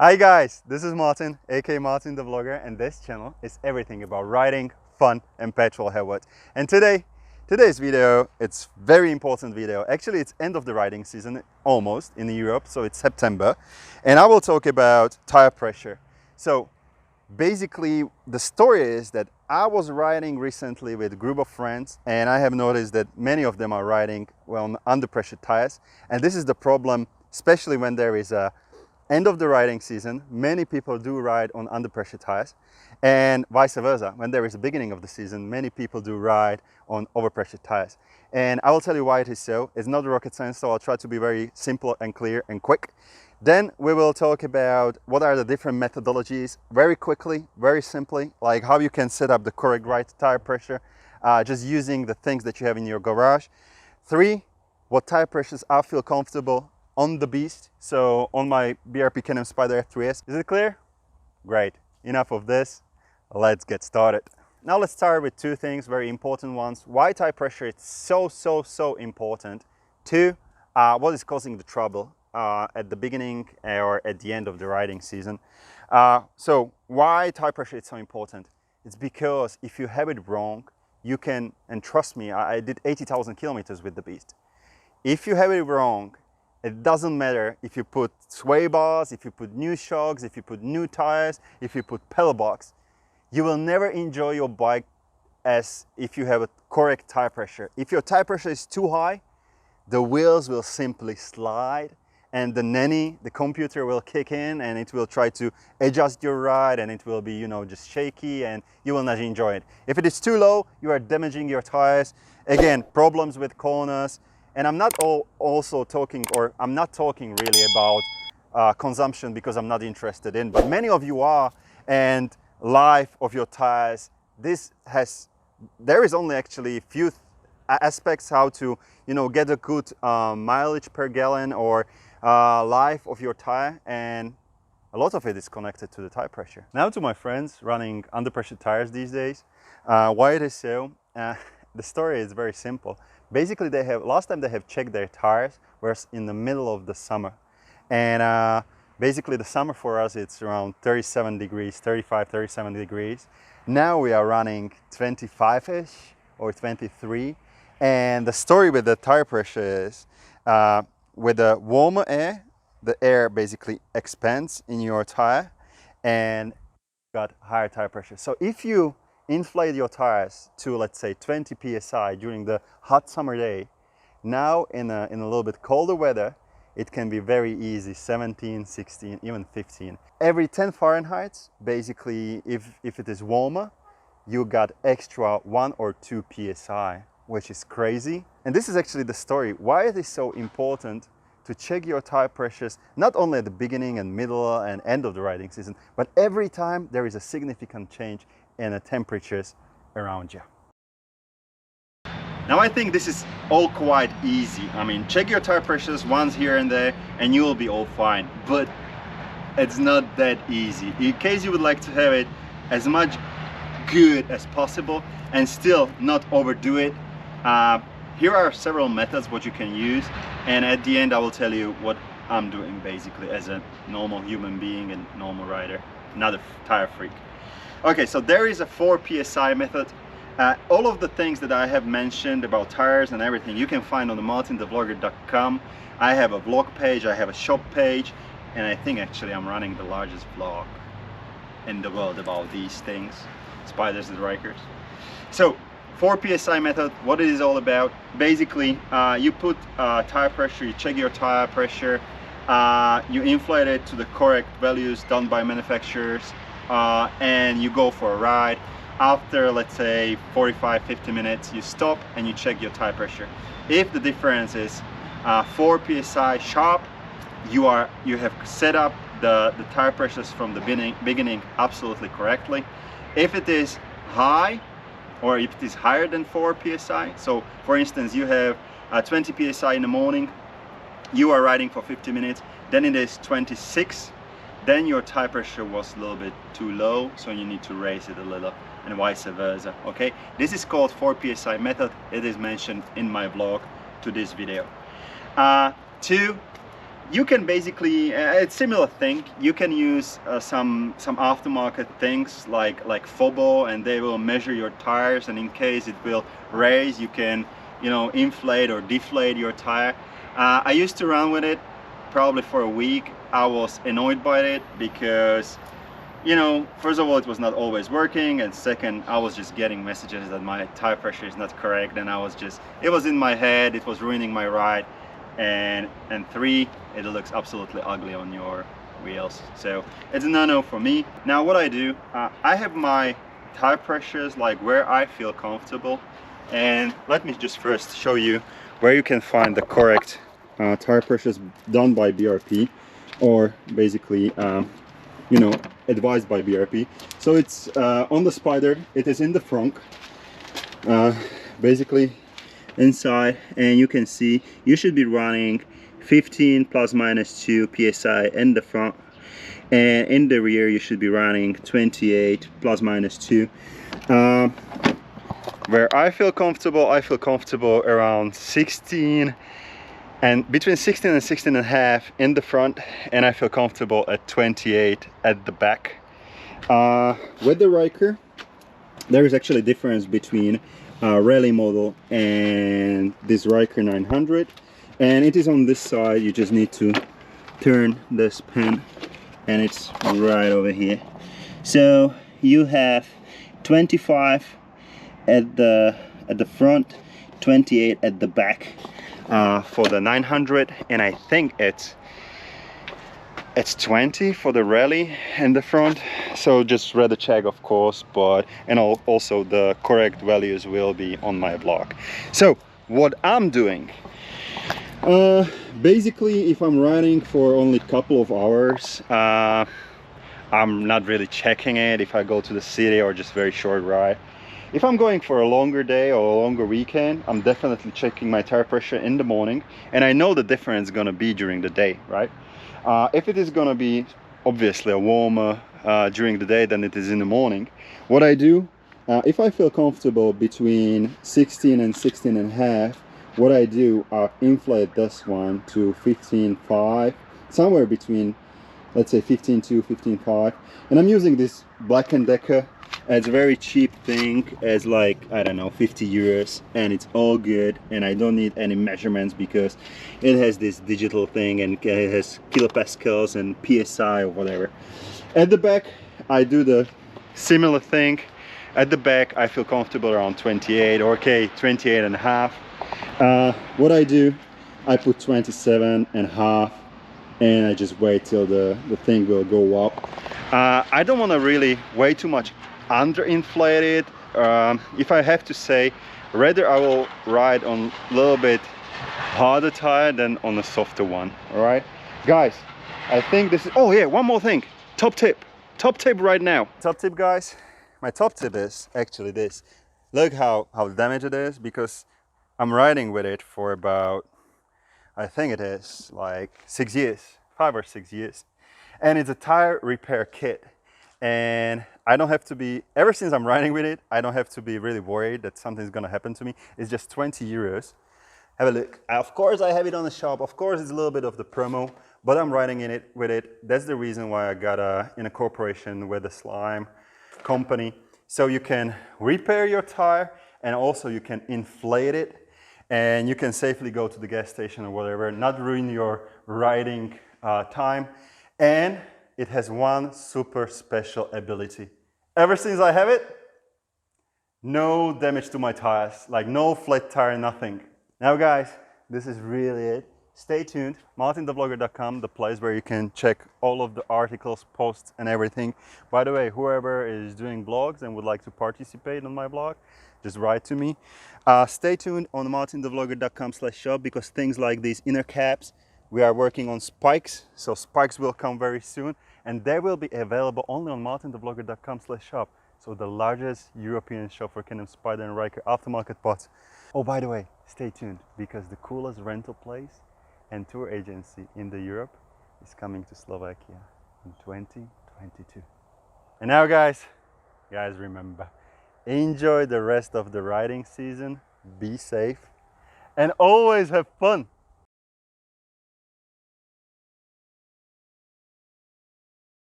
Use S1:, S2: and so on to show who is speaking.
S1: Hi guys, this is Martin, aka Martin the Vlogger, and this channel is everything about riding, fun and petrol headwatch. And today's video, it's very important video. Actually, it's end of the riding season almost in Europe, so it's September, and I will talk about tire pressure. So basically, the story is that I was riding recently with a group of friends, and I have noticed that many of them are riding on under pressure tires, and this is the problem, especially when there is a end of the riding season. Many people do ride on under pressure tires, and vice versa. When there is a beginning of the season, many people do ride on overpressure tires. And I will tell you why it is so. It's not rocket science, so I'll try to be very simple and clear and quick. Then we will talk about what are the different methodologies very quickly, very simply, like how you can set up the correct right tire pressure just using the things that you have in your garage. 3, what tire pressures I feel comfortable on TheBeast, so on my BRP Can Am SPYDER F3S. Is it clear? Great. Enough of this. Let's get started. Now let's start with 2 things, very important ones. Why tire pressure is so important. 2, what is causing the trouble at the beginning or at the end of the riding season. So why tire pressure is so important? It's because if you have it wrong, you can, and trust me, I did 80,000 kilometers with TheBeast. If you have it wrong, it doesn't matter if you put sway bars, if you put new shocks, if you put new tires, if you put pedal box, you will never enjoy your bike as if you have a correct tire pressure. If your tire pressure is too high, the wheels will simply slide and the computer will kick in and it will try to adjust your ride and it will be, you know, just shaky and you will not enjoy it. If it is too low, you are damaging your tires. Again, problems with corners. And I'm not also talking, or I'm not talking really about consumption because I'm not interested in, but many of you are, and life of your tires. There is only actually a few aspects how to, you know, get a good mileage per gallon or life of your tire, and a lot of it is connected to the tire pressure. Now to my friends running under pressure tires these days, why it is so? The story is very simple. Basically, last time they have checked their tires was in the middle of the summer. And basically the summer for us, it's around 37 degrees, 35, 37 degrees. Now we are running 25-ish or 23. And the story with the tire pressure is, with the warmer air, the air basically expands in your tire and got higher tire pressure. So if you inflate your tires to, let's say, 20 psi during the hot summer day, now in a little bit colder weather, it can be very easy, 17, 16, even 15. Every 10 Fahrenheit, basically, if it is warmer, you got extra 1 or 2 psi, which is crazy. And this is actually the story, why it is so important to check your tire pressures, not only at the beginning and middle and end of the riding season, but every time there is a significant change in the temperatures around you. Now I think this is all quite easy. I mean, check your tire pressures once here and there and you will be all fine, but it's not that easy. In case you would like to have it as much good as possible and still not overdo it, here are several methods what you can use, and at the end I will tell you what I'm doing basically as a normal human being and normal rider, not a tire freak. Okay, so there is a 4 psi method. All of the things that I have mentioned about tires and everything you can find on the MartinTheVlogger.com. I have a vlog page, I have a shop page, and I think actually I'm running the largest vlog in the world about these things, spiders and rykers. So 4 psi method, what it is all about, basically you put tire pressure, you check your tire pressure, you inflate it to the correct values done by manufacturers, and you go for a ride. After, let's say, 45-50 minutes, you stop and you check your tire pressure. If the difference is 4 psi sharp, you have set up the tire pressures from the beginning absolutely correctly. If it is high, or if it is higher than 4 psi, so for instance you have 20 psi in the morning, you are riding for 50 minutes, then it is 26, then your tire pressure was a little bit too low, so you need to raise it a little, and vice versa. Okay, this is called 4 psi method. It is mentioned in my vlog to this video. 2, you can basically, it's similar thing. You can use some aftermarket things like Fobo, and they will measure your tires, and in case it will raise, you can, you know, inflate or deflate your tire. I used to run with it probably for a week. I was annoyed by it because, you know, first of all, it was not always working, and second, I was just getting messages that my tire pressure is not correct, and it was in my head, it was ruining my ride. And three, it looks absolutely ugly on your wheels, so it's a no-no for me. Now what I do, I have my tire pressures like where I feel comfortable, and let me just first show you where you can find the correct tire pressures done by BRP, or basically you know, advised by BRP. So it's on the Spider, it is in the front, basically inside, and you can see you should be running 15 plus minus 2 psi in the front, and in the rear you should be running 28 plus minus 2. Where I feel comfortable around 16, and between 16 and 16 and a half in the front, and I feel comfortable at 28 at the back. With the RYKER, there is actually a difference between rally model and this RYKER 900, and it is on this side. You just need to turn this pin, and it's right over here. So you have 25 at the front, 28 at the back for the 900, and I think it's 20 for the rally in the front. So just rather check, of course, but also the correct values will be on my blog. So what I'm doing, basically if I'm riding for only a couple of hours, I'm not really checking it if I go to the city or just very short ride. If I'm going for a longer day or a longer weekend, I'm definitely checking my tire pressure in the morning, and I know the difference is gonna be during the day, right? If it is gonna be obviously a warmer during the day than it is in the morning, what I do, if I feel comfortable between 16 and 16 and a half, what I do, I inflate this one to 15.5, somewhere between, let's say 15.2, 15.5, and I'm using this Black & Decker. It's a very cheap thing, it's like, I don't know, 50 euros, and it's all good, and I don't need any measurements because it has this digital thing, and it has kilopascals and psi or whatever. At the back I do the similar thing. At the back I feel comfortable around 28, or okay, 28 and a half. What I do, I put 27 and a half, and I just wait till the thing will go up. I don't want to really way too much underinflate it. If I have to say, rather I will ride on a little bit harder tire than on a softer one. All right, guys, I think this is, oh yeah, one more thing, top tip right now. Top tip, guys, my top tip is actually this. Look how damaged it is, because I'm riding with it for about, I think it is like 6 years, 5 or 6 years, and it's a tire repair kit. And I don't have to be, ever since I'm riding with it, I don't have to be really worried that something's gonna happen to me. It's just 20 euros. Have a look. Of course I have it on the shop. Of course it's a little bit of the promo, but I'm riding in it with it. That's the reason why I got in a cooperation with the Slime company. So you can repair your tire, and also you can inflate it, and you can safely go to the gas station or whatever, not ruin your riding time. And it has one super special ability. Ever since I have it, no damage to my tires, like no flat tire, nothing. Now guys, this is really it. Stay tuned. MartinTheVlogger.com, the place where you can check all of the articles, posts, and everything. By the way, whoever is doing blogs and would like to participate on my blog, just write to me. Stay tuned on MartinTheVlogger.com/shop, because things like these inner caps, we are working on spikes, so spikes will come very soon, and they will be available only on MartinTheVlogger.com/shop. So the largest European shop for Can Am SPYDER and RYKER aftermarket pots. Oh, by the way, stay tuned, because the coolest rental place and tour agency in Europe is coming to Slovakia in 2022. And now guys remember, enjoy the rest of the riding season, be safe, and always have fun.